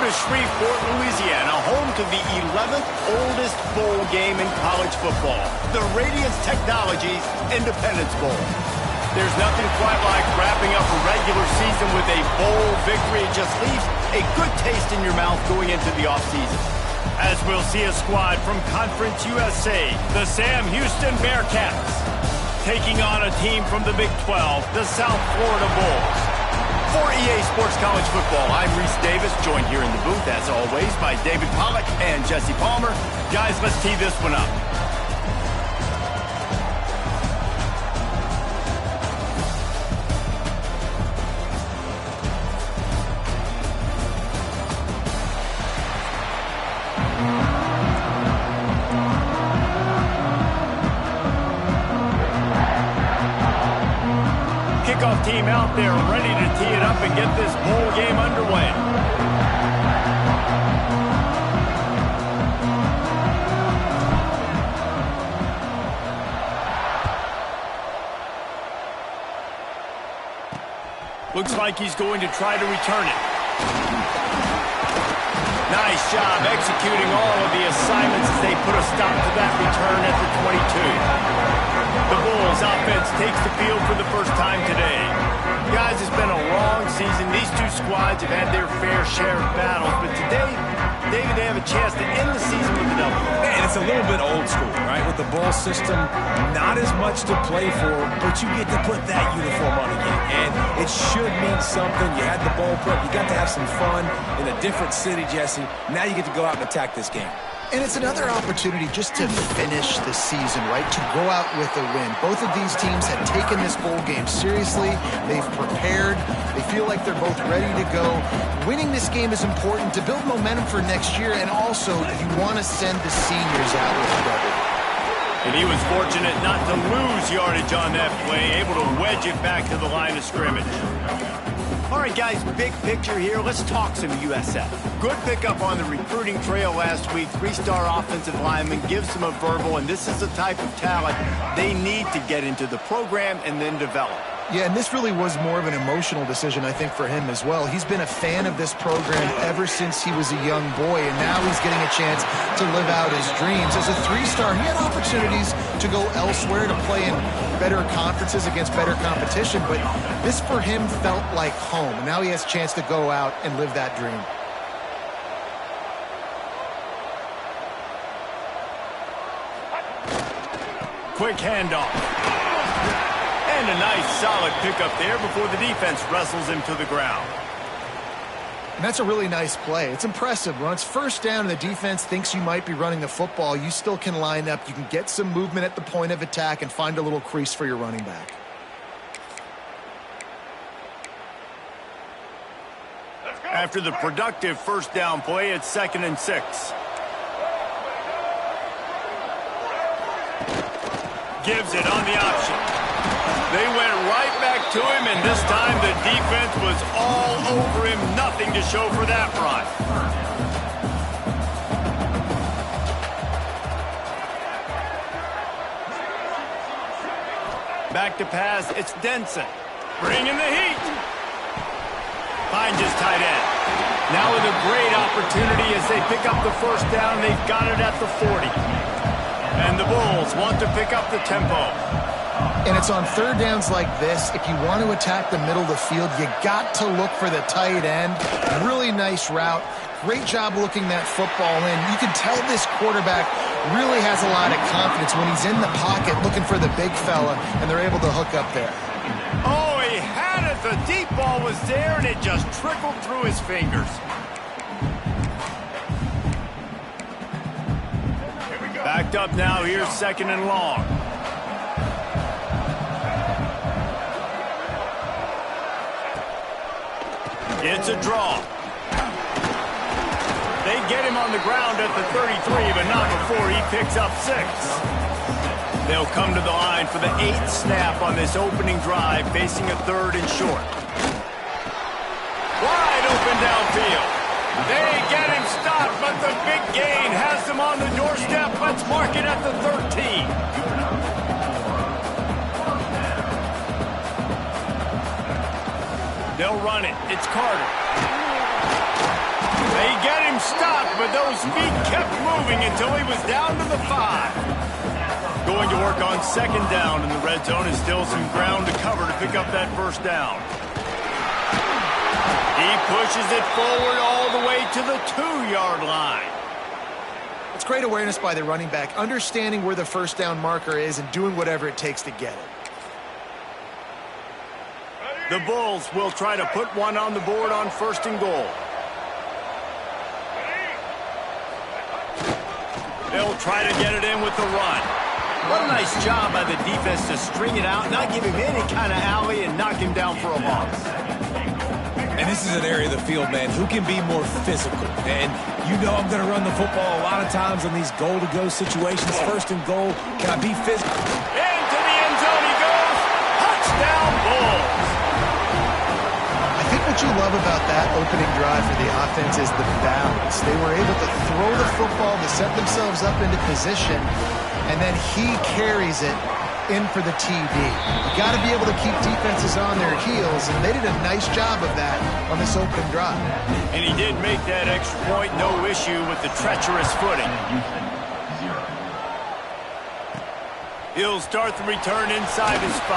is Shreveport, Louisiana, home to the 11th oldest bowl game in college football, the Radiance Technologies Independence Bowl. There's nothing quite like wrapping up a regular season with a bowl victory. It just leaves a good taste in your mouth going into the offseason. As we'll see a squad from Conference USA, the Sam Houston Bearcats, taking on a team from the Big 12, the South Florida Bulls. For EA Sports College Football, I'm Reese Davis, joined here in the booth, as always, by David Pollack and Jesse Palmer. Guys, let's tee this one up. Kickoff team out there ready to tee it up and get this bowl game underway. Looks like he's going to try to return it. Nice job executing all of the assignments as they put a stop to that return at the 22. The Bulls offense takes the field for the first time today. Guys, it's been a long season. These two squads have had their fair share of battles, but today, David, they have a chance to end the season with a W. And it's a little bit old school, right? With the bowl system, not as much to play for, but you get to put that uniform on again. And it should mean something. You had the bowl prep. You got to have some fun in a different city, Jesse. Now you get to go out and attack this game. And it's another opportunity just to finish the season, right? To go out with a win. Both of these teams have taken this bowl game seriously. They've prepared. They feel like they're both ready to go. Winning this game is important to build momentum for next year, and also you want to send the seniors out with a W. And he was fortunate not to lose yardage on that play, able to wedge it back to the line of scrimmage. All right, guys, big picture here. Let's talk some USF. Good pickup on the recruiting trail last week. Three-star offensive lineman gives them a verbal, and this is the type of talent they need to get into the program and then develop. Yeah, and this really was more of an emotional decision, I think, for him as well. He's been a fan of this program ever since he was a young boy, and now he's getting a chance to live out his dreams. As a three-star, he had opportunities to go elsewhere, to play in better conferences against better competition, but this for him felt like home. And now he has a chance to go out and live that dream. Quick handoff. And a nice solid pickup there before the defense wrestles him to the ground. And that's a really nice play. It's impressive. When it's first down and the defense thinks you might be running the football, you still can line up. You can get some movement at the point of attack and find a little crease for your running back. After the productive first down play, it's 2nd and 6. Gives it on the option. They went right back to him, and this time the defense was all over him. Nothing to show for that run. Back to pass, it's Denson. Bringing the heat. Finds his tight end. Now with a great opportunity as they pick up the first down. They've got it at the 40. And the Bulls want to pick up the tempo. And it's on third downs like this. If you want to attack the middle of the field, you got to look for the tight end. Really nice route. Great job looking that football in. You can tell this quarterback really has a lot of confidence when he's in the pocket looking for the big fella, and they're able to hook up there. Oh, he had it. The deep ball was there, and it just trickled through his fingers. Backed up now. Here's 2nd and long. It's a draw. They get him on the ground at the 33, but not before he picks up 6. They'll come to the line for the 8th snap on this opening drive, facing a 3rd and short. Wide open downfield. They get him stopped, but the big gain has them on the doorstep. Let's mark it at the 13. They'll run it. It's Carter. They get him stopped, but those feet kept moving until he was down to the 5. Going to work on second down in the red zone is still some ground to cover to pick up that first down. He pushes it forward all the way to the 2-yard line. It's great awareness by the running back, understanding where the first down marker is and doing whatever it takes to get it. The Bulls will try to put one on the board on first and goal. They'll try to get it in with the run. What a nice job by the defense to string it out, not give him any kind of alley, and knock him down for a loss. And this is an area of the field, man, who can be more physical. And you know I'm going to run the football a lot of times in these goal-to-go situations. First and goal, can I be physical? Into the end zone he goes. Touchdown, Bulls. I think what you love about that opening drive for the offense is the balance. They were able to throw the football to set themselves up into position, and then he carries it in for the TD. You got to be able to keep defenses on their heels, and they did a nice job of that on this opening drive. And he did make that extra point, no issue with the treacherous footing. He'll start the return inside his 5.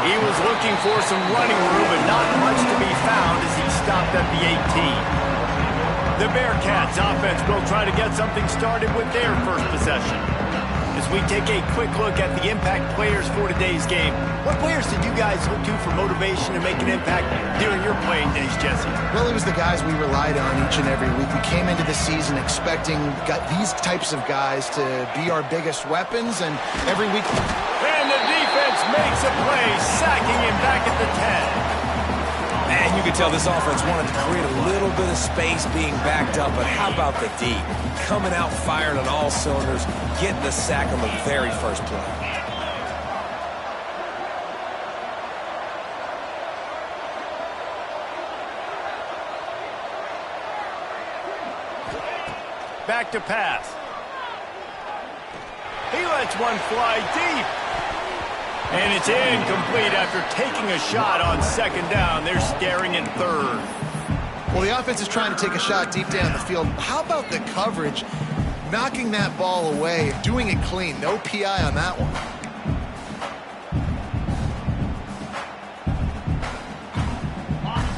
He was looking for some running room, but not much to be found as he stopped at the 18. The Bearcats offense will try to get something started with their first possession. As we take a quick look at the impact players for today's game, what players did you guys look to for motivation and make an impact during your playing days, Jesse? Well, it was the guys we relied on each and every week. We came into the season expecting these types of guys to be our biggest weapons, and every week... And the defense makes a play, sacking him back at the 10. Man, you could tell this offense wanted to create a little bit of space being backed up, but how about the D? Coming out firing on all cylinders, getting the sack on the very first play. Back to pass. He lets one fly deep. And it's incomplete after taking a shot on second down. They're staring at third. Well, the offense is trying to take a shot deep down the field. How about the coverage? Knocking that ball away, doing it clean. No PI on that one.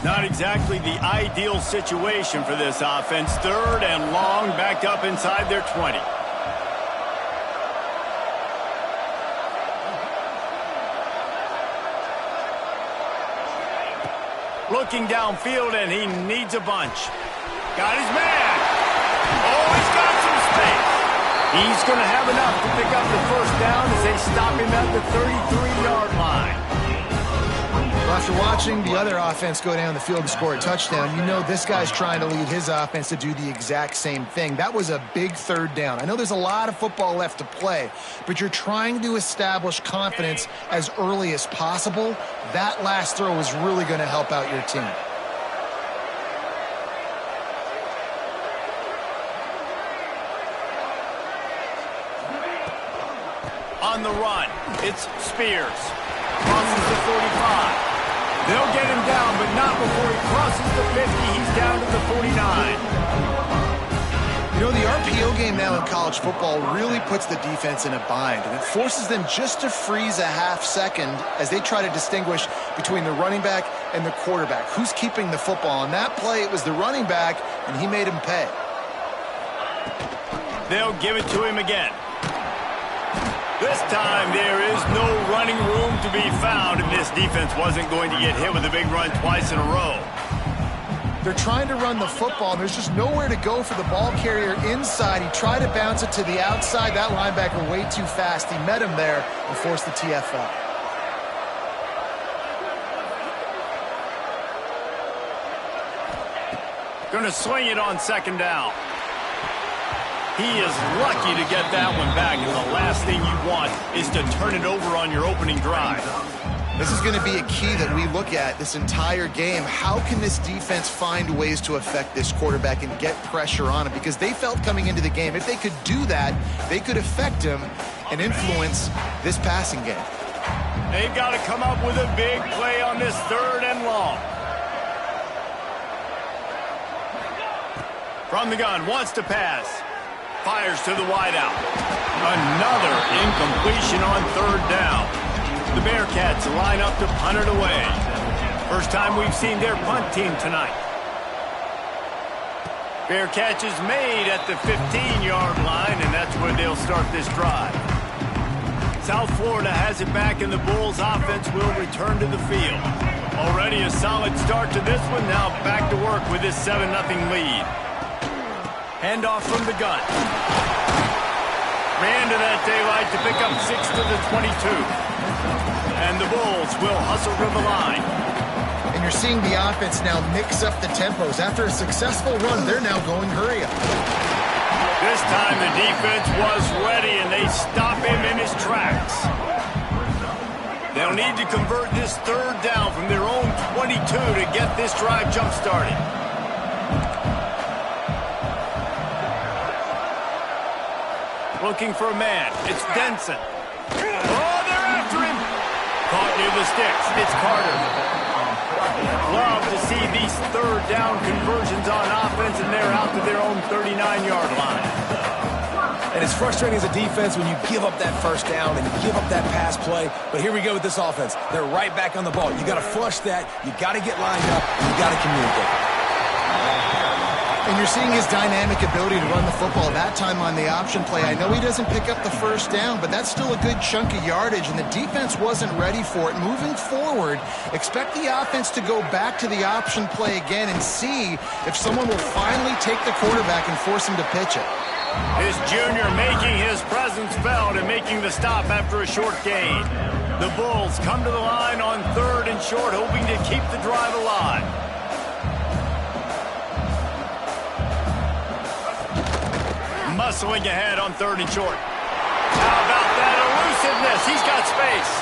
Not exactly the ideal situation for this offense. Third and long, backed up inside their 20. Looking downfield, and he needs a bunch. Got his man. Oh, he's got some space. He's going to have enough to pick up the first down as they stop him at the 33-yard line. Well, after watching the other offense go down the field and score a touchdown, you know this guy's trying to lead his offense to do the exact same thing. That was a big third down. I know there's a lot of football left to play, but you're trying to establish confidence as early as possible. That last throw is really going to help out your team. On the run, it's Spears. Crosses the 45. They'll get him down, but not before he crosses the 50. He's down to the 49. You know, the RPO game now in college football really puts the defense in a bind, and it forces them just to freeze a half second as they try to distinguish between the running back and the quarterback. Who's keeping the football? On that play, it was the running back, and he made him pay. They'll give it to him again. This time there is no running room to be found, and this defense wasn't going to get hit with a big run twice in a row. They're trying to run the football, and there's just nowhere to go for the ball carrier inside. He tried to bounce it to the outside. That linebacker way too fast. He met him there and forced the TFL. Going to swing it on second down. He is lucky to get that one back, and the last thing you want is to turn it over on your opening drive. This is going to be a key that we look at this entire game. How can this defense find ways to affect this quarterback and get pressure on him? Because they felt coming into the game, if they could do that, they could affect him and influence this passing game. They've got to come up with a big play on this third and long. From the gun, wants to pass. Fires to the wideout. Another incompletion on third down. The Bearcats line up to punt it away. First time we've seen their punt team tonight. Fair catch is made at the 15-yard line, and that's where they'll start this drive. South Florida has it back, and the Bulls offense will return to the field. Already a solid start to this one. Now back to work with this 7-0 lead. Handoff from the gun. Ran to that daylight to pick up 6 to the 22. And the Bulls will hustle to the line. And you're seeing the offense now mix up the tempos. After a successful run, they're now going hurry up. This time the defense was ready, and they stop him in his tracks. They'll need to convert this third down from their own 22 to get this drive jump-started. Looking for a man. It's Denson. Oh, they're after him. Caught near the sticks. It's Carter. Love to see these third down conversions on offense, and they're out to their own 39-yard line. And it's frustrating as a defense when you give up that first down and you give up that pass play. But here we go with this offense. They're right back on the ball. You got to flush that. You got to get lined up. You got to communicate. And you're seeing his dynamic ability to run the football. That time on the option play, I know he doesn't pick up the first down, but that's still a good chunk of yardage, and the defense wasn't ready for it. Moving forward, expect the offense to go back to the option play again and see if someone will finally take the quarterback and force him to pitch it. This junior making his presence felt and making the stop after a short gain. The Bulls come to the line on third and short, hoping to keep the drive alive. Muscling ahead on third and short. How about that elusiveness? He's got space.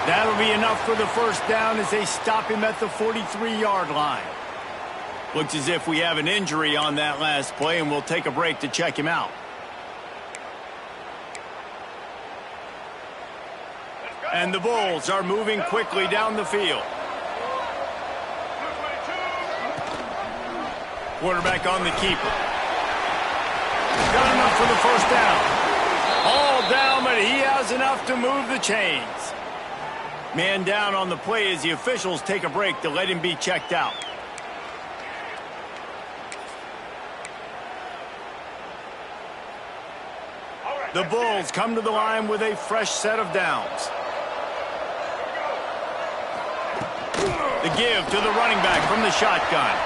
That'll be enough for the first down as they stop him at the 43-yard line. Looks as if we have an injury on that last play, and we'll take a break to check him out. And the Bulls are moving quickly down the field. Quarterback on the keeper. Got enough for the first down. All down, but he has enough to move the chains. Man down on the play as the officials take a break to let him be checked out. The Bulls come to the line with a fresh set of downs. The give to the running back from the shotgun.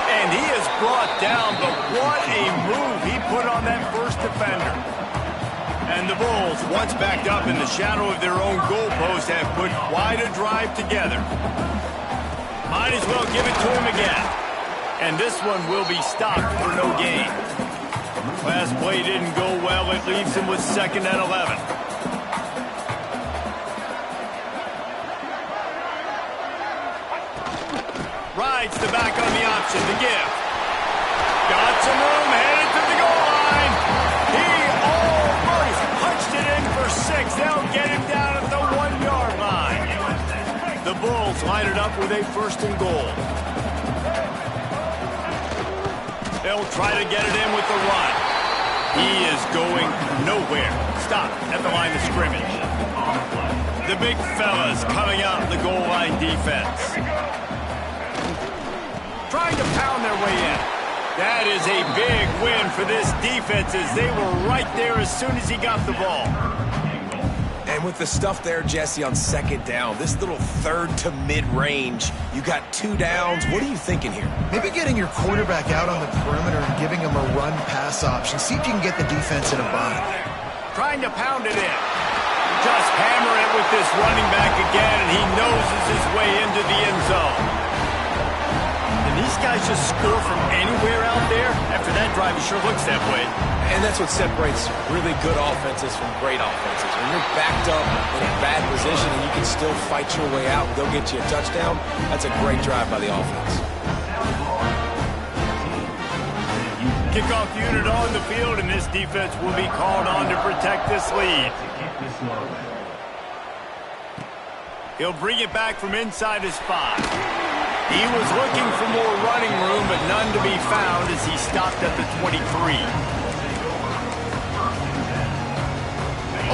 And he is brought down, but what a move he put on that first defender. And the Bulls, once backed up in the shadow of their own goalpost, have put quite a drive together. Might as well give it to him again. And this one will be stopped for no gain. Last play didn't go well. It leaves him with 2nd and 11. Rides the back on the option to give. Got some room, headed to the goal line. He almost punched it in for 6. They'll get him down at the 1-yard line. The Bulls line it up with a 1st and goal. They'll try to get it in with the run. He is going nowhere. Stop at the line of scrimmage. The big fellas coming out in the goal line defense. Trying to pound their way in. That is a big win for this defense as they were right there as soon as he got the ball. And with the stuff there, Jesse, on 2nd down, this little third to mid-range, you got 2 downs. What are you thinking here? Maybe getting your quarterback out on the perimeter and giving him a run-pass option. See if you can get the defense in a bind. Trying to pound it in. Just hammer it with this running back again, and he noses his way into the end zone. And these guys just score from anywhere out there? After that drive, it sure looks that way. And that's what separates really good offenses from great offenses. When you're backed up in a bad position and you can still fight your way out and go get you a touchdown, that's a great drive by the offense. Kickoff unit on the field, and this defense will be called on to protect this lead. He'll bring it back from inside his 5. He was looking for more running room, but none to be found as he stopped at the 23.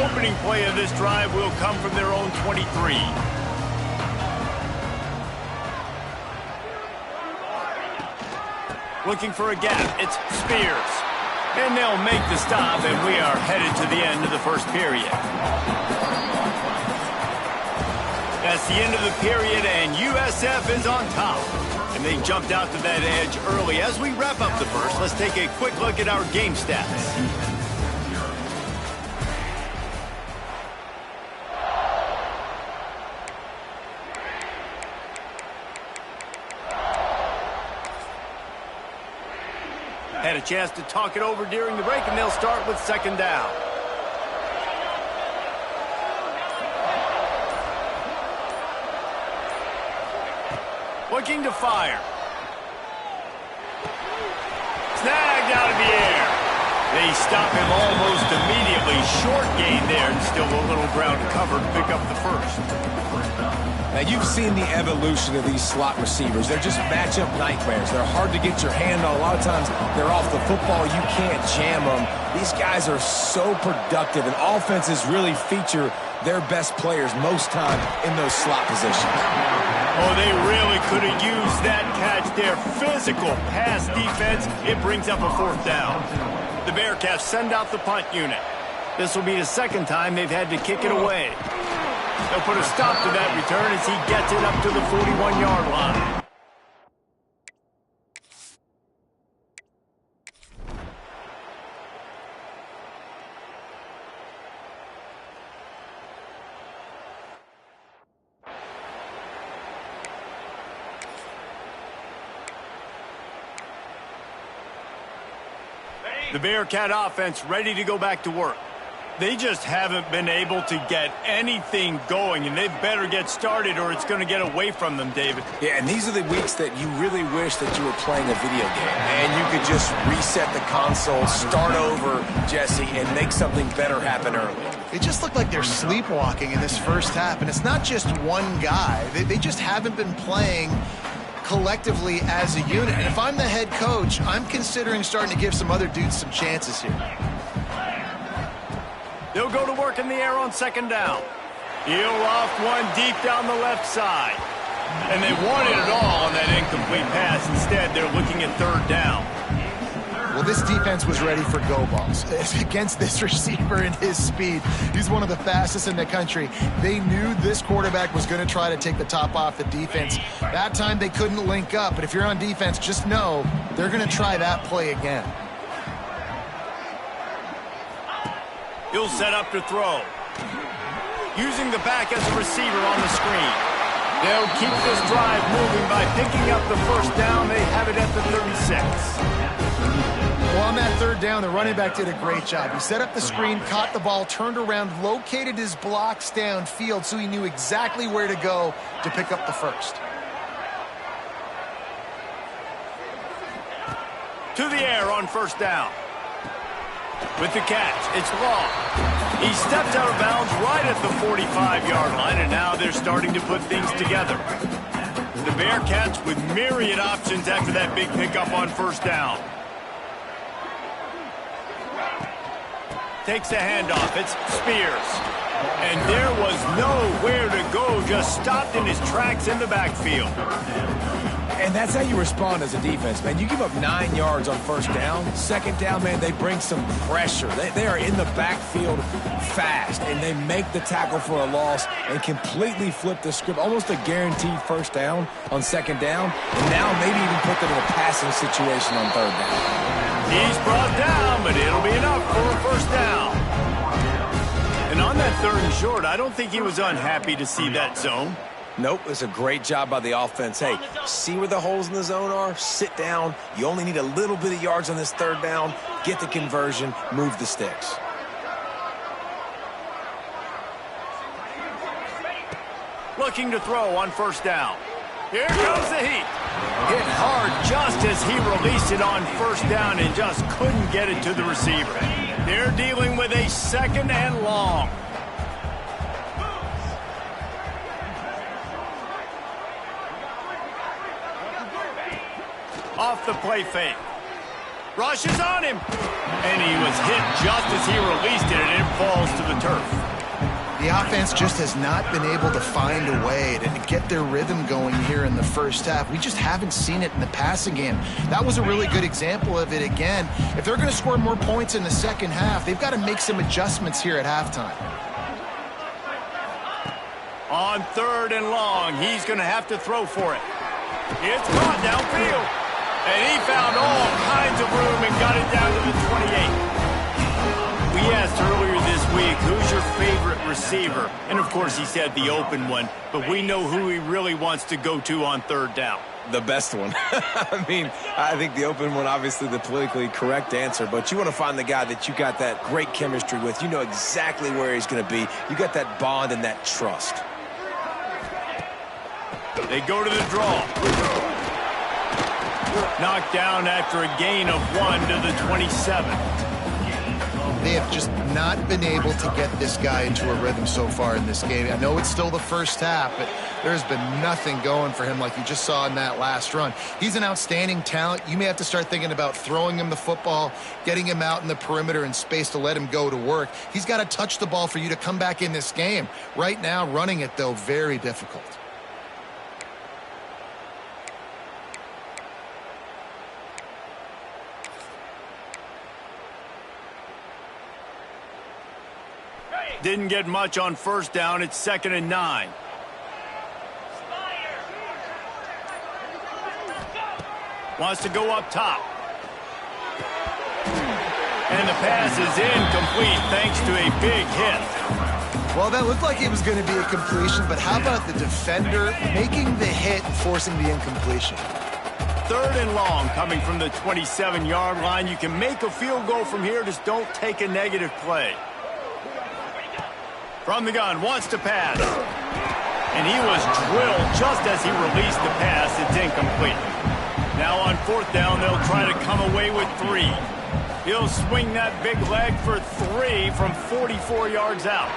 Opening play of this drive will come from their own 23. Looking for a gap. It's Spears. And they'll make the stop, and we are headed to the end of the first period. That's the end of the period, and USF is on top. And they jumped out to that edge early. As we wrap up the first, let's take a quick look at our game stats. Had a chance to talk it over during the break, and they'll start with second down. Looking to fire. Snagged out of the air. They stop him almost immediately. Short gain there, and still a little ground to cover to pick up the first. Now, you've seen the evolution of these slot receivers. They're just matchup nightmares. They're hard to get your hand on. A lot of times, they're off the football. You can't jam them. These guys are so productive, and offenses really feature their best players most time in those slot positions. Oh, they really could have used that catch there. Physical pass defense. It brings up a fourth down. The Bearcats send out the punt unit. This will be the second time they've had to kick it away. They'll put a stop to that return as he gets it up to the 41-yard line. The Bearcat offense ready to go back to work. They just haven't been able to get anything going, and they better get started or it's going to get away from them, David. Yeah, and these are the weeks that you really wish that you were playing a video game, and you could just reset the console, start over, Jesse, and make something better happen early. They just look like they're sleepwalking in this first half, and it's not just one guy. They just haven't been playing collectively as a unit. And if I'm the head coach, I'm considering starting to give some other dudes some chances here. They'll go to work in the air on second down. He'll loft one deep down the left side. And they wanted it all on that incomplete pass. Instead, they're looking at third down. Well, this defense was ready for go balls. Against this receiver and his speed, he's one of the fastest in the country. They knew this quarterback was going to try to take the top off the defense. That time they couldn't link up, but if you're on defense, just know they're going to try that play again. He'll set up to throw. Using the back as a receiver on the screen. They'll keep this drive moving by picking up the first down. They have it at the 36. Well, on that third down, the running back did a great job. He set up the screen, caught the ball, turned around, located his blocks downfield so he knew exactly where to go to pick up the first. To the air on first down. With the catch, it's long. He stepped out of bounds right at the 45-yard line, and now they're starting to put things together. The Bearcats with myriad options after that big pickup on first down. Takes the handoff. It's Spears. And there was nowhere to go, just stopped in his tracks in the backfield. And that's how you respond as a defense, man. You give up 9 yards on first down. Second down, man, they bring some pressure. They are in the backfield fast, and they make the tackle for a loss and completely flip the script. Almost a guaranteed first down on second down, and now maybe even put them in a passing situation on third down. He's brought down, but it'll be enough for a first down. And on that third and short, I don't think he was unhappy to see that zone. Nope, it's a great job by the offense. Hey, see where the holes in the zone are? Sit down. You only need a little bit of yards on this third down. Get the conversion. Move the sticks. Looking to throw on first down. Here comes the heat. Hit hard just as he released it on first down and just couldn't get it to the receiver. They're dealing with a second and long. off the play fake. Rushes on him. And he was hit just as he released it, and it falls to the turf. The offense just has not been able to find a way to get their rhythm going here in the first half. We just haven't seen it in the passing game. That was a really good example of it again. If they're going to score more points in the second half, they've got to make some adjustments here at halftime. On 3rd and long, he's going to have to throw for it. It's caught downfield. And he found all kinds of room and got it down to the 28. We asked earlier this week, who's your favorite receiver? And, of course, he said the open one. But we know who he really wants to go to on 3rd down. The best one. I mean, I think the open one, obviously the politically correct answer, but you want to find the guy that you got that great chemistry with. You know exactly where he's going to be. You got that bond and that trust. They go to the draw. Knocked down after a gain of 1 to the 27. They have just not been able to get this guy into a rhythm so far in this game. I know it's still the first half, but there's been nothing going for him like you just saw in that last run. He's an outstanding talent. You may have to start thinking about throwing him the football, getting him out in the perimeter and space to let him go to work. He's got to touch the ball for you to come back in this game. Right now, running it, though, very difficult. Didn't get much on 1st down. It's 2nd and 9. Wants to go up top. And the pass is incomplete thanks to a big hit. Well, that looked like it was going to be a completion, but how about the defender making the hit and forcing the incompletion? 3rd and long coming from the 27-yard line. You can make a field goal from here. Just don't take a negative play. From the gun, wants to pass. And he was drilled just as he released the pass. It's incomplete. Now on 4th down, they'll try to come away with 3. He'll swing that big leg for 3 from 44 yards out.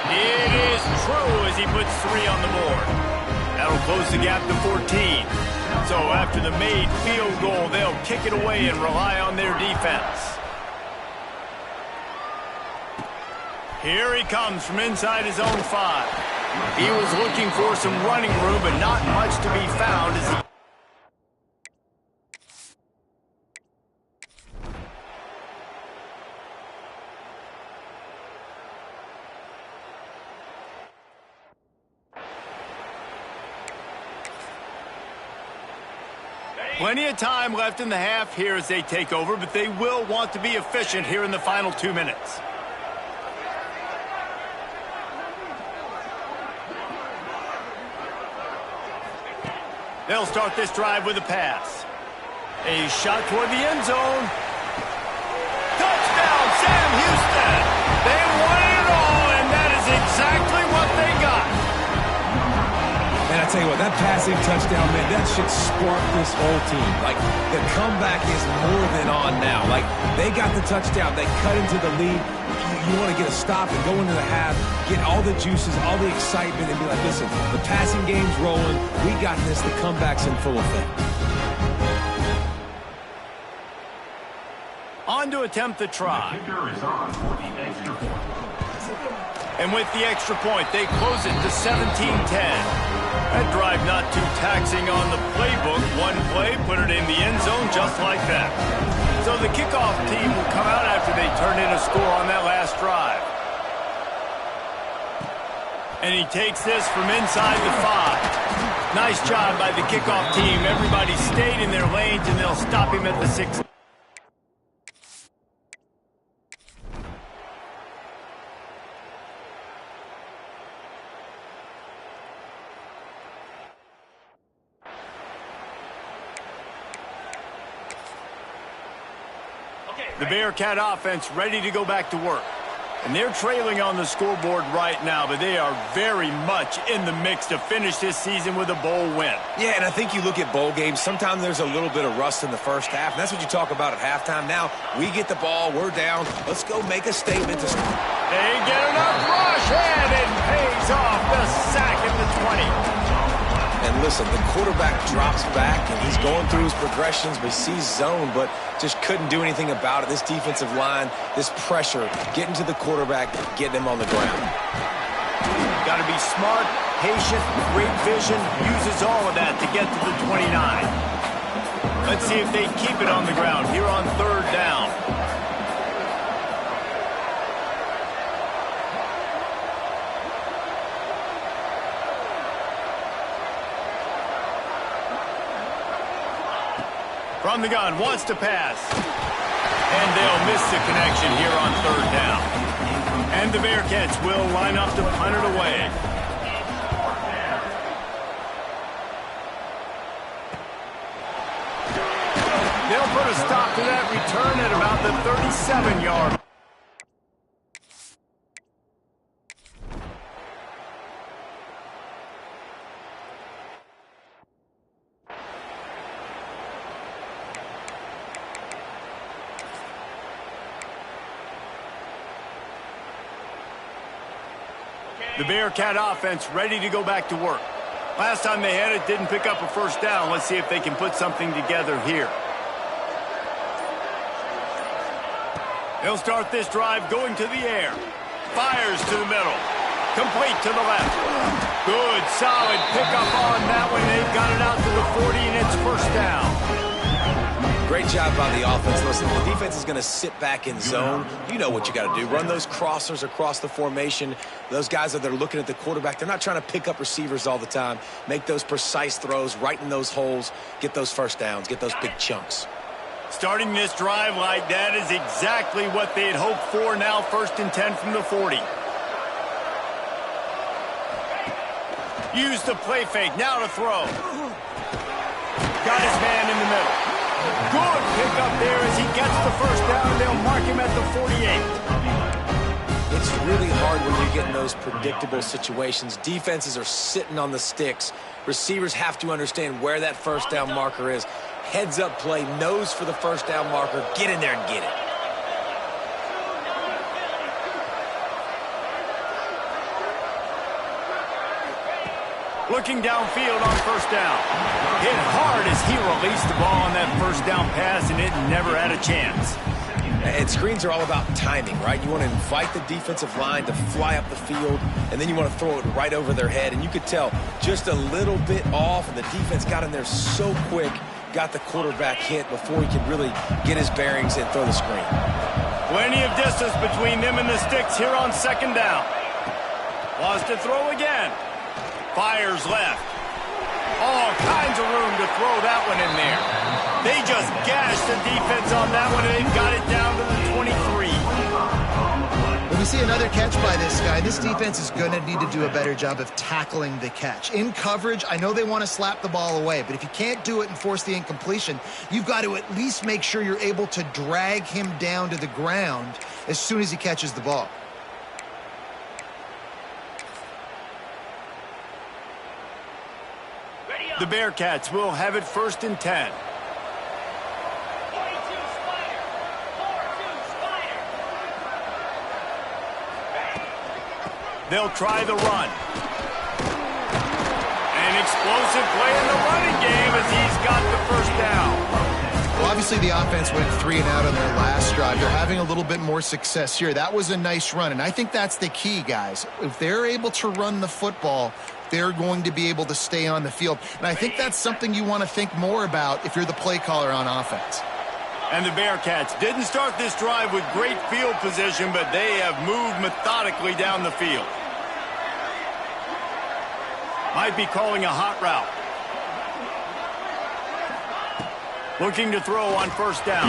It is true as he puts 3 on the board. That'll close the gap to 14. So after the made field goal, they'll kick it away and rely on their defense. Here he comes from inside his own 5. He was looking for some running room, but not much to be found as he... Plenty of time left in the half here as they take over, but they will want to be efficient here in the final 2 minutes. They'll start this drive with a pass. A shot toward the end zone. Touchdown, Sam Houston! They won it all, and that is exactly what they got. And I tell you what, that passing touchdown, man, that should spark this whole team. Like, the comeback is more than on now. Like, they got the touchdown. They cut into the lead. You want to get a stop and go into the half, get all the juices, all the excitement, and be like, listen, the passing game's rolling. We got this. The comeback's in full effect. On to attempt the try. And with the extra point, they close it to 17-10. That drive not too taxing on the playbook. One play, put it in the end zone just like that. So the kickoff team will come out after they turn in a score on that last drive. And he takes this from inside the 5. Nice job by the kickoff team. Everybody stayed in their lanes, and they'll stop him at the 6. The Bearcat offense ready to go back to work. And they're trailing on the scoreboard right now, but they are very much in the mix to finish this season with a bowl win. Yeah, and I think you look at bowl games, sometimes there's a little bit of rust in the first half, and that's what you talk about at halftime. Now, we get the ball, we're down, let's go make a statement to start. They get enough rush, and it pays off. The sack at the 20. And listen, the quarterback drops back, and he's going through his progressions, but he sees zone, but just couldn't do anything about it. This defensive line, this pressure, getting to the quarterback, getting him on the ground. Got to be smart, patient, great vision, uses all of that to get to the 29. Let's see if they keep it on the ground here on 3rd down. From the gun, wants to pass. And they'll miss the connection here on 3rd down. And the Bearcats will line up to punt it away. They'll put a stop to that return at about the 37-yard. The Bearcat offense ready to go back to work. Last time they had it, didn't pick up a first down. Let's see if they can put something together here. They'll start this drive going to the air. Fires to the middle. Complete to the left. Good, solid pickup on that one. They've got it out to the 40, and it's first down. Great job by the offense. Listen, the defense is going to sit back in zone. You know what you got to do. Run those crossers across the formation. Those guys that are looking at the quarterback, they're not trying to pick up receivers all the time. Make those precise throws, right in those holes, get those first downs, get those big chunks. Starting this drive like that is exactly what they had hoped for. Now 1st and 10 from the 40. Use the play fake. Now to throw. Got his man in the middle. Good pickup there as he gets the first down. They'll mark him at the 48. It's really hard when you're getting those predictable situations. Defenses are sitting on the sticks. Receivers have to understand where that first down marker is. Heads up play, nose for the first down marker. Get in there and get it. Looking downfield on first down. Hit hard as he released the ball on that first down pass, and it never had a chance. And screens are all about timing, right? You want to invite the defensive line to fly up the field, and then you want to throw it right over their head. And you could tell just a little bit off, and the defense got in there so quick, got the quarterback hit before he could really get his bearings and throw the screen. Plenty of distance between them and the sticks here on 2nd down. Wants to throw again. Fires left. All kinds of room to throw that one in there. They just gashed the defense on that one, and they've got it down to the 23. When we see another catch by this guy, this defense is going to need to do a better job of tackling the catch. In coverage, I know they want to slap the ball away, but if you can't do it and force the incompletion, you've got to at least make sure you're able to drag him down to the ground as soon as he catches the ball. The Bearcats will have it 1st and 10. They'll try the run. An explosive play in the running game as he's got the first down. Well, obviously the offense went 3 and out on their last drive. They're having a little bit more success here. That was a nice run, and I think that's the key, guys. If they're able to run the football, they're going to be able to stay on the field. And I think that's something you want to think more about if you're the play caller on offense. And the Bearcats didn't start this drive with great field position, but they have moved methodically down the field. Might be calling a hot route. Looking to throw on first down.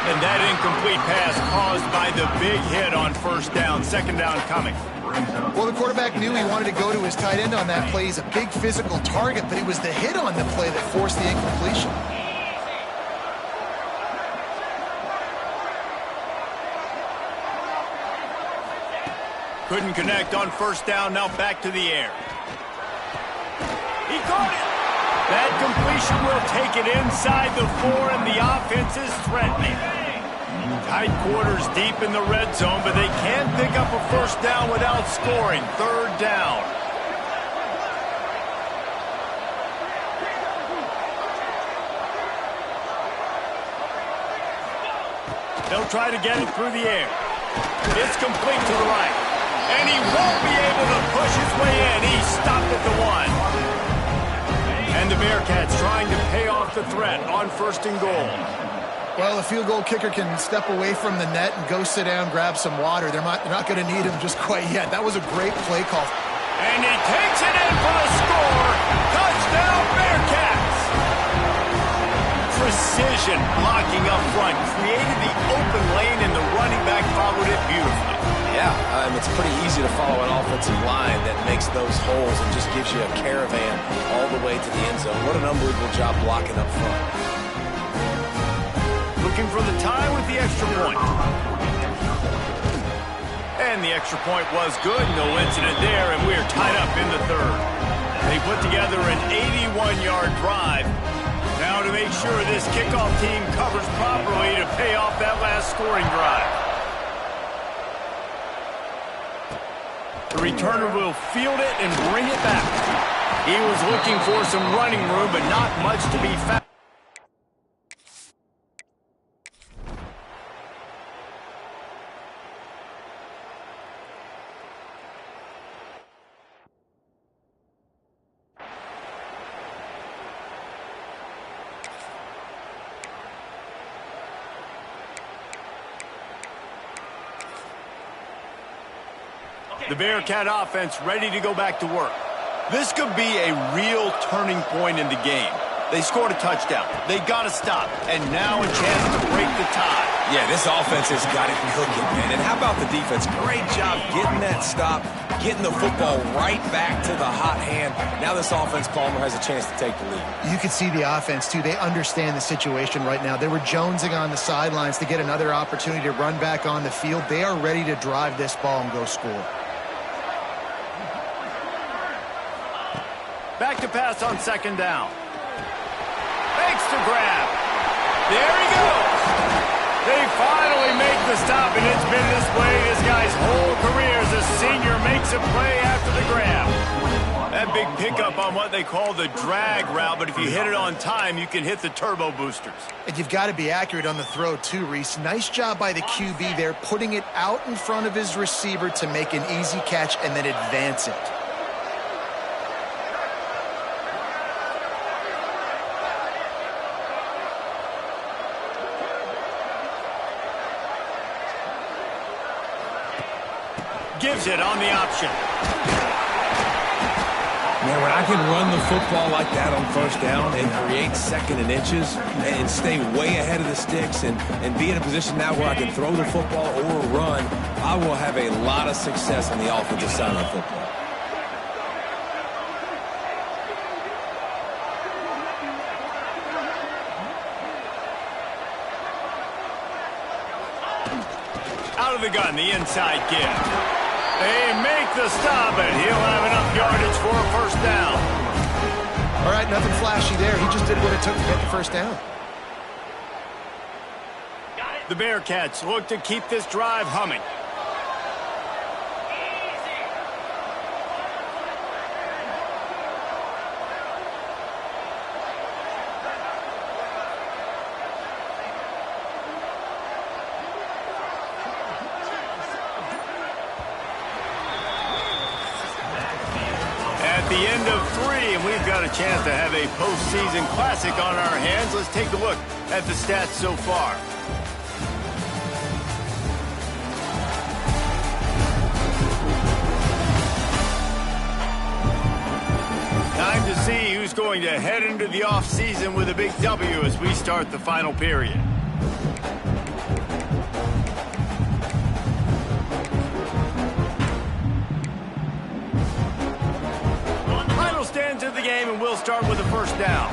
And that incomplete pass caused by the big hit on first down. 2nd down coming. Well, the quarterback knew he wanted to go to his tight end on that play. He's a big physical target, but it was the hit on the play that forced the incompletion. Couldn't connect on first down. Now back to the air. He caught it. That completion will take it inside the 4, and the offense is threatening. Tight quarters deep in the red zone, but they can't pick up a first down without scoring. 3rd down. He'll try to get it through the air. It's complete to the right. And he won't be able to push his way in. He stopped at the 1. And the Bearcats trying to pay off the threat on 1st and goal. Well, a field goal kicker can step away from the net and go sit down, grab some water. They're not going to need him just quite yet. That was a great play call. And he takes it in for the score. Touchdown, Bearcats! Precision blocking up front created the open lane, and the running back followed it beautifully. Yeah, it's pretty easy to follow an offensive line that makes those holes and just gives you a caravan all the way to the end zone. What an unbelievable job blocking up front. Looking for the tie with the extra point. And the extra point was good. No incident there, and we're tied up in the 3rd. They put together an 81-yard drive. Now to make sure this kickoff team covers properly to pay off that last scoring drive. The returner will field it and bring it back. He was looking for some running room, but not much to be found. The Bearcat offense ready to go back to work. This could be a real turning point in the game. They scored a touchdown. They got to stop. And now a chance to break the tie. Yeah, this offense has got it cooking, man. And how about the defense? Great job getting that stop, getting the football right back to the hot hand. Now this offense, Palmer, has a chance to take the lead. You can see the offense, too. They understand the situation right now. They were jonesing on the sidelines to get another opportunity to run back on the field. They are ready to drive this ball and go score. Back to pass on 2nd down. Fakes to grab. There he goes. They finally make the stop, and it's been this way this guy's whole career as a senior makes a play after the grab. That big pickup on what they call the drag route, but if you hit it on time, you can hit the turbo boosters. And you've got to be accurate on the throw, too, Reese. Nice job by the QB there, putting it out in front of his receiver to make an easy catch and then advance it. Gives it on the option. Man, when I can run the football like that on 1st down and create 2nd and inches and stay way ahead of the sticks and be in a position now where I can throw the football or run, I will have a lot of success on the offensive side of the football. Out of the gun, the inside give. They make the stop, and he'll have enough yardage for a 1st down. All right, nothing flashy there. He just did what it took to get the 1st down. The Bearcats look to keep this drive humming. At the end of 3, and we've got a chance to have a postseason classic on our hands. Let's take a look at the stats so far. Time to see who's going to head into the offseason with a big W as we start the final period. Into the game, and we'll start with the 1st down.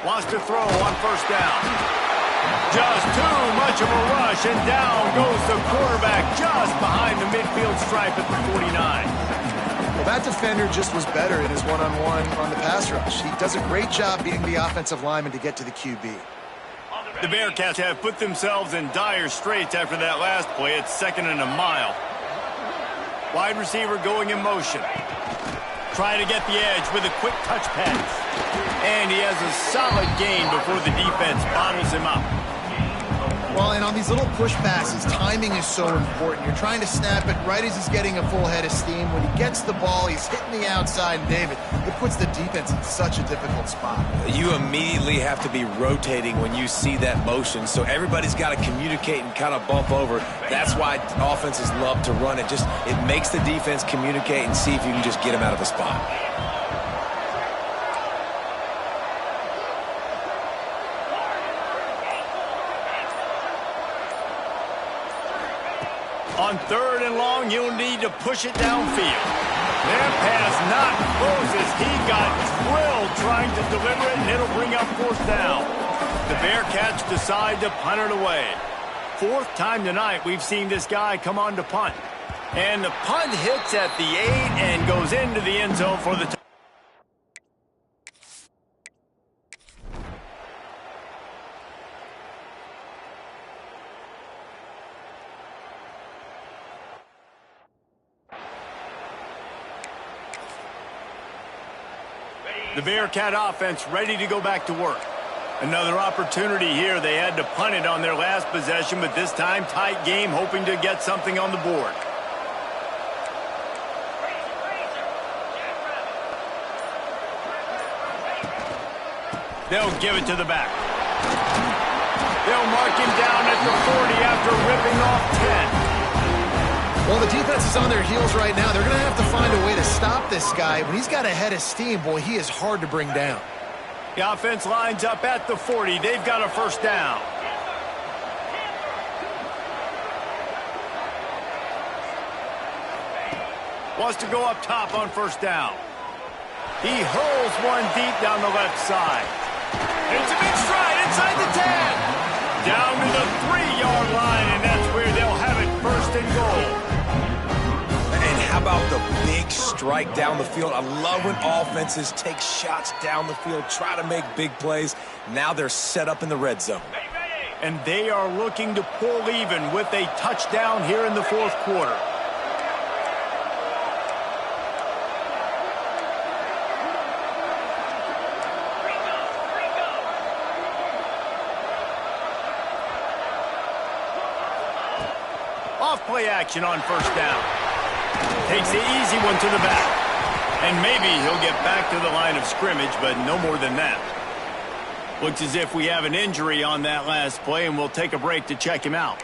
Wants to throw on 1st down. Just too much of a rush, and down goes the quarterback just behind the midfield stripe at the 49. Well, that defender just was better in his one-on-one on the pass rush. He does a great job beating the offensive lineman to get to the QB. The Bearcats have put themselves in dire straits after that last play. It's 2nd and a mile. Wide receiver going in motion. Trying to get the edge with a quick touch pass. And he has a solid gain before the defense bottles him up. Well, and on these little push passes, timing is so important. You're trying to snap it right as he's getting a full head of steam. When he gets the ball, he's hitting the outside. And David, it puts the defense in such a difficult spot. You immediately have to be rotating when you see that motion, so everybody's got to communicate and kind of bump over. That's why offenses love to run it. It makes the defense communicate and see if you can just get them out of the spot. On 3rd and long, you'll need to push it downfield. Their pass not close as he got drilled trying to deliver it, and it'll bring up 4th down. The Bearcats decide to punt it away. 4th time tonight we've seen this guy come on to punt. And the punt hits at the 8 and goes into the end zone for the touchdown. The Bearcat offense ready to go back to work. Another opportunity here. They had to punt it on their last possession, but this time tight game, hoping to get something on the board. They'll give it to the back. They'll mark him down at the 40 after ripping off 10. Well, the defense is on their heels right now. They're going to have to find a way to stop this guy. When he's got a head of steam, boy, he is hard to bring down. The offense lines up at the 40. They've got a 1st down. Wants to go up top on 1st down. He hurls one deep down the left side. It's a big stride inside the 10. Down to the 3-yard line, and that's where they'll have it 1st and goal. How about the big strike down the field? I love when offenses take shots down the field, try to make big plays. Now they're set up in the red zone. And they are looking to pull even with a touchdown here in the 4th quarter. Off play action on 1st down. Takes the easy one to the back. And maybe he'll get back to the line of scrimmage, but no more than that. Looks as if we have an injury on that last play, and we'll take a break to check him out.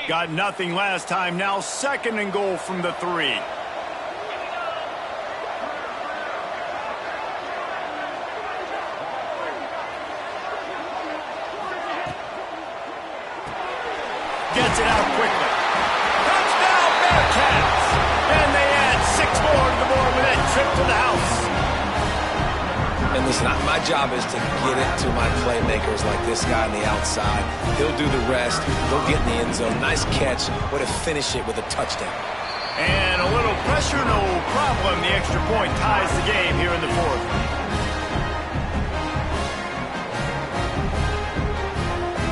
Got nothing last time. Now 2nd and goal from the 3. Gets it out quickly. Touchdown, Bearcats! And they add 6 more to the board with that trip to the house. And listen, my job is to get it to my playmakers like this guy on the outside. He'll do the rest. He'll get in the end zone. Nice catch. Way to finish it with a touchdown. And a little pressure, no problem. The extra point ties the game here in the 4th.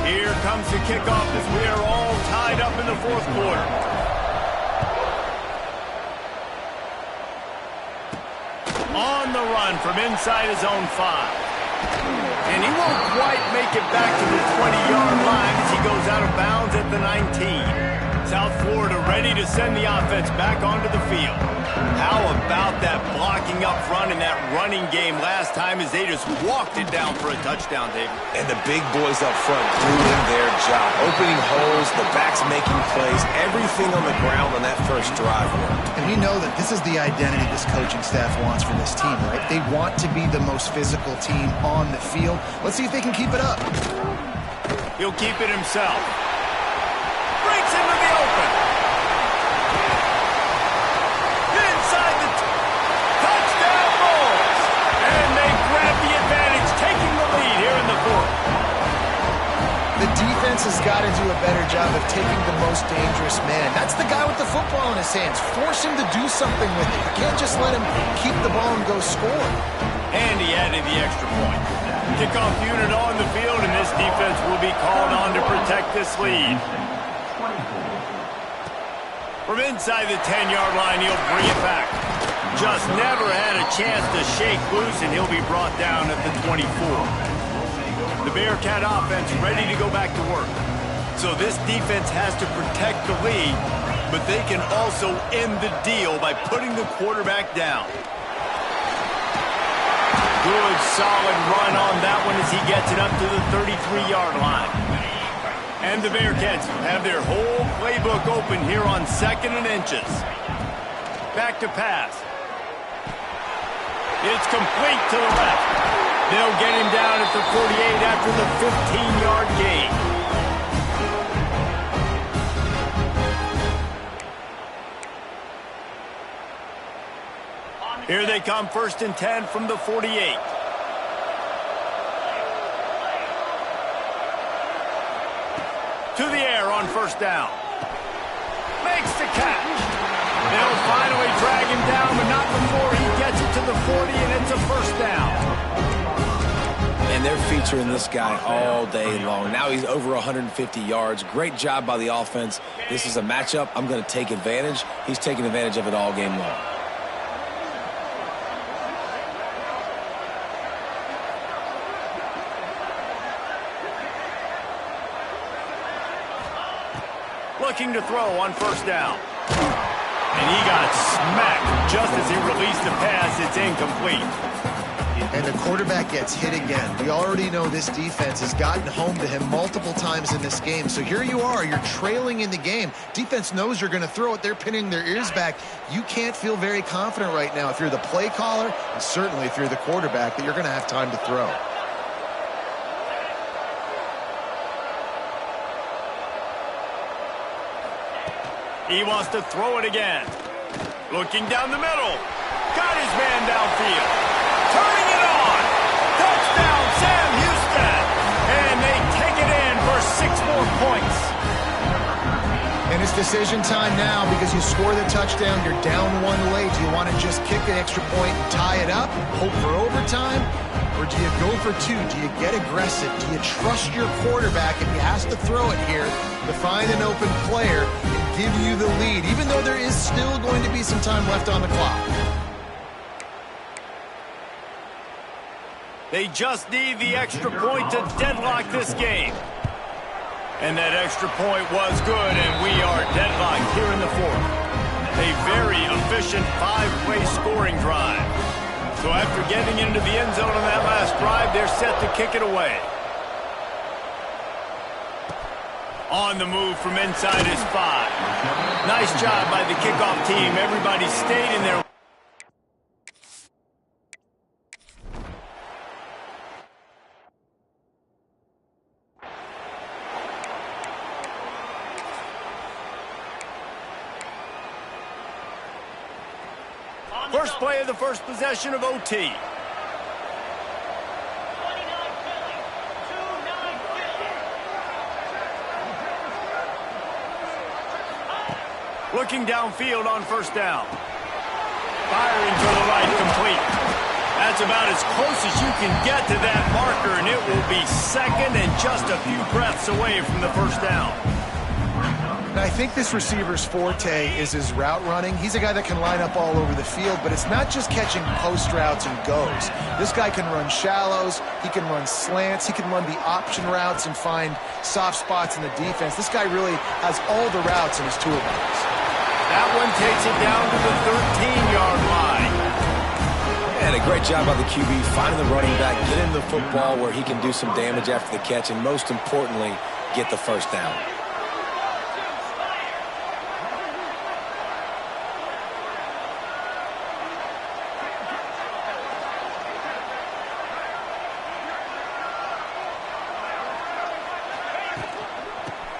Here comes the kickoff as we are all tied up in the 4th quarter. On the run from inside his own 5. And he won't quite make it back to the 20-yard line as he goes out of bounds at the 19. South Florida ready to send the offense back onto the field. How about that blocking up front and that running game last time as they just walked it down for a touchdown, David? And the big boys up front doing their job. Opening holes, the backs making plays, everything on the ground on that first drive worked. And we know that this is the identity this coaching staff wants for this team, right? They want to be the most physical team on the field. Let's see if they can keep it up. He'll keep it himself. Breaks into the open. Inside the touchdown Bulls. And they grab the advantage, taking the lead here in the 4th. The defense has got to do a better job of taking the most dangerous man. That's the guy with the football in his hands. Force him to do something with it. You can't just let him keep the ball and go score. And he added the extra point. Kickoff unit on the field, and this defense will be called on to protect this lead. From inside the 10-yard line, he'll bring it back. Just never had a chance to shake loose, and he'll be brought down at the 24. The Bearcat offense ready to go back to work. So this defense has to protect the lead, but they can also end the deal by putting the quarterback down. Good, solid run on that one as he gets it up to the 33-yard line. And the Bearcats have their whole playbook open here on 2nd and inches. Back to pass. It's complete to the left. They'll get him down at the 48 after the 15-yard gain. Here they come, 1st and 10 from the 48. To the air on 1st down. Makes the catch. They'll finally drag him down, but not before he gets it to the 40, and it's a 1st down. And they're featuring this guy all day long. Now he's over 150 yards. Great job by the offense. This is a matchup. I'm going to take advantage. He's taking advantage of it all game long. Looking to throw on 1st down. And he got smacked just as he released the pass. It's incomplete. And the quarterback gets hit again. We already know this defense has gotten home to him multiple times in this game. So here you are, you're trailing in the game. Defense knows you're going to throw it. They're pinning their ears back. You can't feel very confident right now if you're the play caller, and certainly if you're the quarterback, that you're going to have time to throw. He wants to throw it again. Looking down the middle. Got his man downfield. Turning it on. Touchdown, Sam Houston. And they take it in for 6 more points. And it's decision time now because you score the touchdown. You're down 1 late. Do you want to just kick an extra point and tie it up? Hope for overtime? Or do you go for 2? Do you get aggressive? Do you trust your quarterback if he has to throw it here to find an open player and give you the lead, even though there is still going to be some time left on the clock? They just need the extra point to deadlock this game. And that extra point was good, and we are deadlocked here in the 4th. A very efficient 5-play scoring drive. So after getting into the end zone on that last drive, they're set to kick it away. On the move from inside his 5. Nice job by the kickoff team. Everybody stayed in there. First play of the first possession of OT. Looking downfield on 1st down. Firing to the right, complete. That's about as close as you can get to that marker, and it will be 2nd and just a few breaths away from the 1st down. Now, I think this receiver's forte is his route running. He's a guy that can line up all over the field, but it's not just catching post routes and goes. This guy can run shallows, he can run slants, he can run the option routes and find soft spots in the defense. This guy really has all the routes in his toolbox. That one takes it down to the 13-yard line. And a great job by the QB finding the running back, getting the football where he can do some damage after the catch, and most importantly, get the 1st down.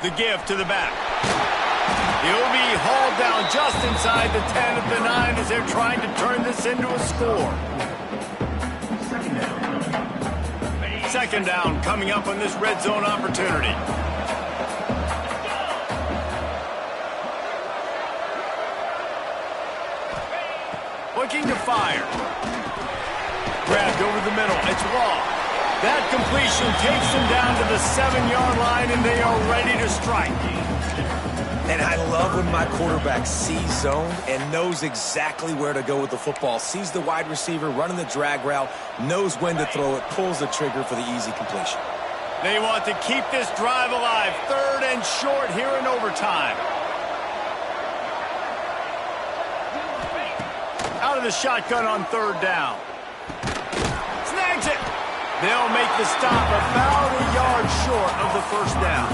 The give to the back. He'll be hauled down just inside the 10 of the 9 as they're trying to turn this into a score. 2nd down coming up on this red zone opportunity. Looking to fire. Grabbed over the middle. It's Law. That completion takes them down to the 7-yard line, and they are ready to strike. And I love when my quarterback sees zone and knows exactly where to go with the football. Sees the wide receiver running the drag route, knows when to throw it, pulls the trigger for the easy completion. They want to keep this drive alive. 3rd and short here in overtime. Out of the shotgun on 3rd down. Snags it. They'll make the stop about a yard short of the 1st down.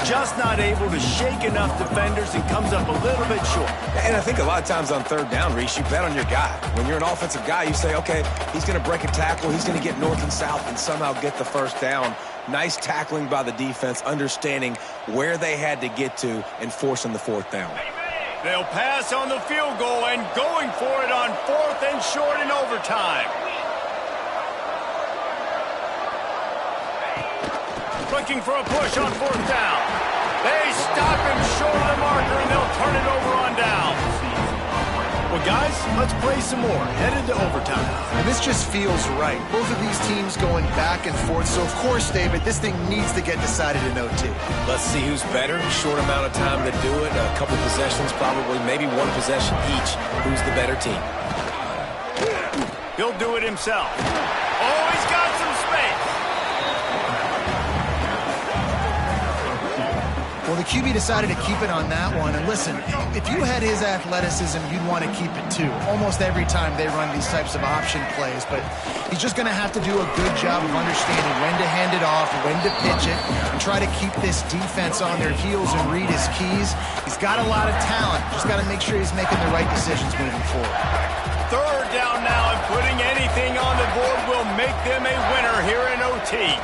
Just not able to shake enough defenders and comes up a little bit short. And I think a lot of times on 3rd down, Reese, you bet on your guy. When you're an offensive guy, you say, okay, he's going to break a tackle, he's going to get north and south and somehow get the 1st down. Nice tackling by the defense, understanding where they had to get to and forcing the 4th down. They'll pass on the field goal and going for it on 4th and short in overtime. Looking for a push on 4th down. They stop him short of the marker, and they'll turn it over on down. Well, guys, let's play some more. Headed to overtime. And this just feels right. Both of these teams going back and forth. So, of course, David, this thing needs to get decided in OT. Let's see who's better. Short amount of time to do it. A couple possessions, probably maybe one possession each. Who's the better team? He'll do it himself. Oh, he's got some space. Well, the QB decided to keep it on that one. And listen, if you had his athleticism, you'd want to keep it too. Almost every time they run these types of option plays. But he's just going to have to do a good job of understanding when to hand it off, when to pitch it, and try to keep this defense on their heels and read his keys. He's got a lot of talent. Just got to make sure he's making the right decisions moving forward. 3rd down now, and putting anything on the board will make them a winner here in OT.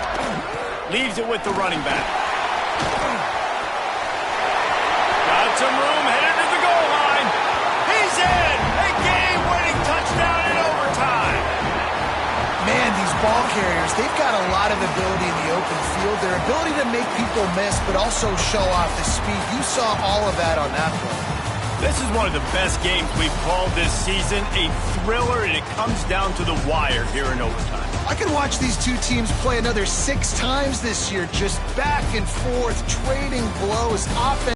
Leaves it with the running back. Got some room, headed to the goal line. He's in! A game-winning touchdown in overtime. Man, these ball carriers, they've got a lot of ability in the open field. Their ability to make people miss, but also show off the speed. You saw all of that on that play. This is one of the best games we've called this season. A thriller, and it comes down to the wire here in overtime. I could watch these two teams play another 6 times this year, just back and forth, trading blows, offense.